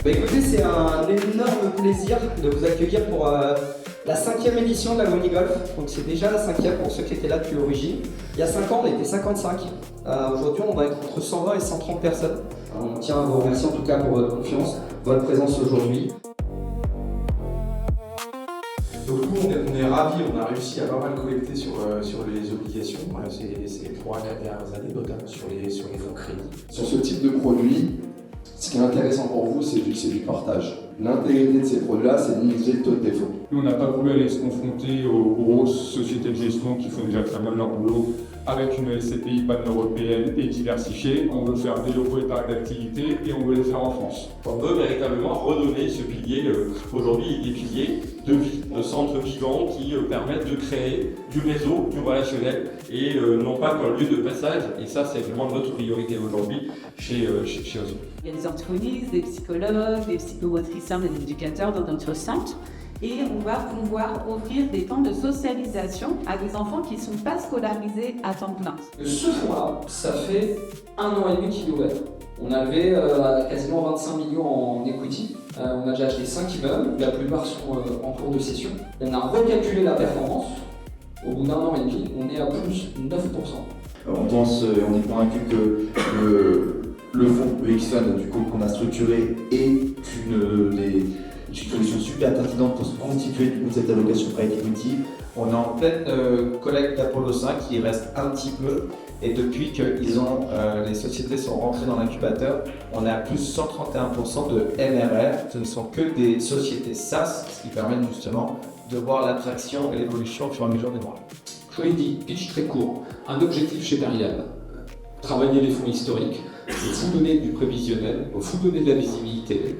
Bah écoutez, c'est un énorme plaisir de vous accueillir pour la 5e édition de la Moni Golf. Donc c'est déjà la 5e pour ceux qui étaient là depuis l'origine. Il y a 5 ans, on était 55. Aujourd'hui, on va être entre 120 et 130 personnes. On tient à vous remercier en tout cas pour votre confiance, votre présence aujourd'hui. Donc nous, on est ravis, on a réussi à pas mal collecter sur les obligations ces 3-4 dernières années, notamment sur les fonds crédits. Sur ce type de produit, ce qui est intéressant pour vous, c'est du partage. L'intégrité de ces produits-là, c'est de limiter le taux de défaut. Nous, on n'a pas voulu aller se confronter aux grosses sociétés de gestion qui font déjà très bien leur boulot avec une SCPI pan-européenne et diversifiée. On veut faire développer les d'activité et on veut les faire en France. On veut véritablement redonner ce pilier, aujourd'hui des piliers de vie, de centres vivants qui permettent de créer du réseau, du relationnel et non pas qu'un lieu de passage. Et ça, c'est vraiment notre priorité aujourd'hui chez Ozon. Il y a des orthophonistes, des psychologues, des psychomotriciens, des éducateurs dans notre centre. Et on va pouvoir offrir des temps de socialisation à des enfants qui ne sont pas scolarisés à temps plein. Ce fonds-là, ça fait 1 an et demi qu'il est ouvert. On avait quasiment 25 millions en equity. On a déjà acheté 5 immeubles, la plupart sont en cours de cession. On a recalculé la performance. Au bout d'1 an et demi, on est à plus 9%. On est convaincu que le fonds EX-Fund du coup qu'on a structuré est une solution super pertinente pour se constituer du coup de cette allocation private equity. On est en pleine collecte d'Apollo 5, il reste un petit peu. Et depuis que les sociétés sont rentrées dans l'incubateur, on est à plus 131% de MRR. Ce ne sont que des sociétés SaaS, ce qui permet justement de voir l'attraction et l'évolution au fur et à mesure des mois. Je vous l'ai dit, pitch très court. Un objectif chez Berial, travailler les fonds historiques, vous donner du prévisionnel, vous donner de la visibilité.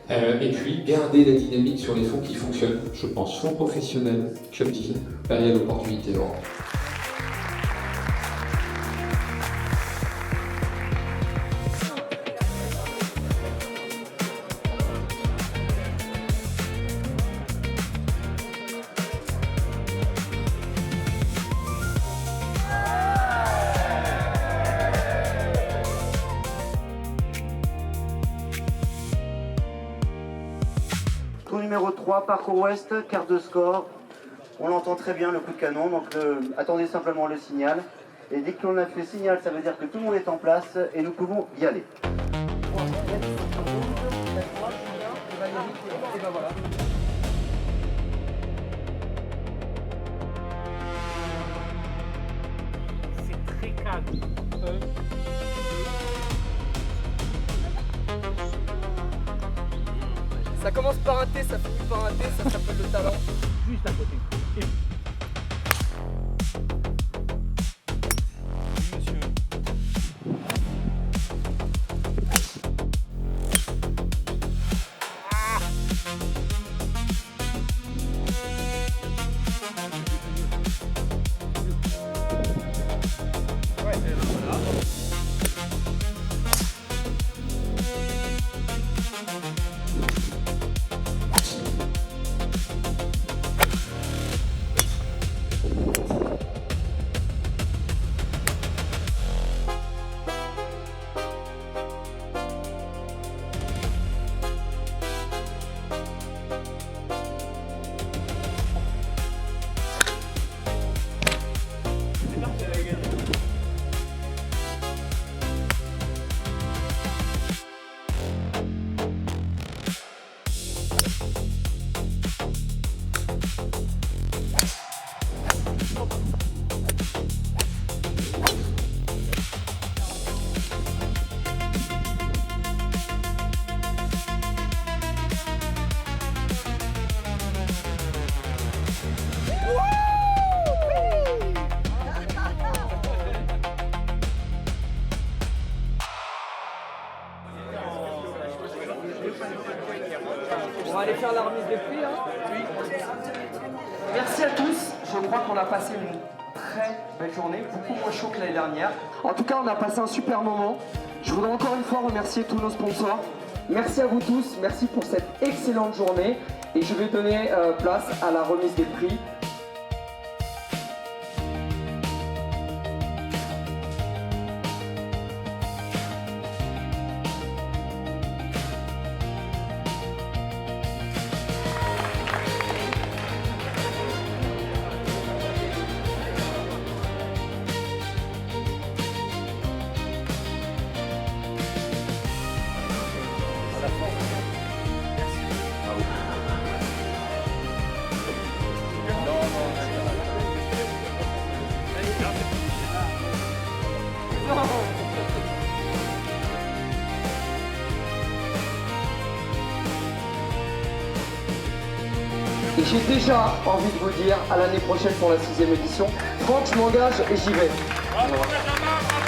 Et puis garder la dynamique sur les fonds qui fonctionnent. Je pense fonds professionnels, comme dit, Berial Opportunité Europe. Tour numéro 3, parcours ouest, carte de score. On l'entend très bien, le coup de canon, donc attendez simplement le signal. Et dès que l'on a fait le signal, ça veut dire que tout le monde est en place et nous pouvons y aller. C'est très calme. Ça commence par un T, ça finit par un T, ça s'appelle le talent. Juste à côté. faire la remise des prix. Hein. Merci à tous, je crois qu'on a passé une très belle journée, beaucoup moins chaud que l'année dernière. En tout cas, on a passé un super moment. Je voudrais encore une fois remercier tous nos sponsors. Merci à vous tous, merci pour cette excellente journée. Et je vais donner place à la remise des prix. Et j'ai déjà envie de vous dire à l'année prochaine pour la 6e édition. Franck, je m'engage et j'y vais. Bravo, Benjamin, bravo.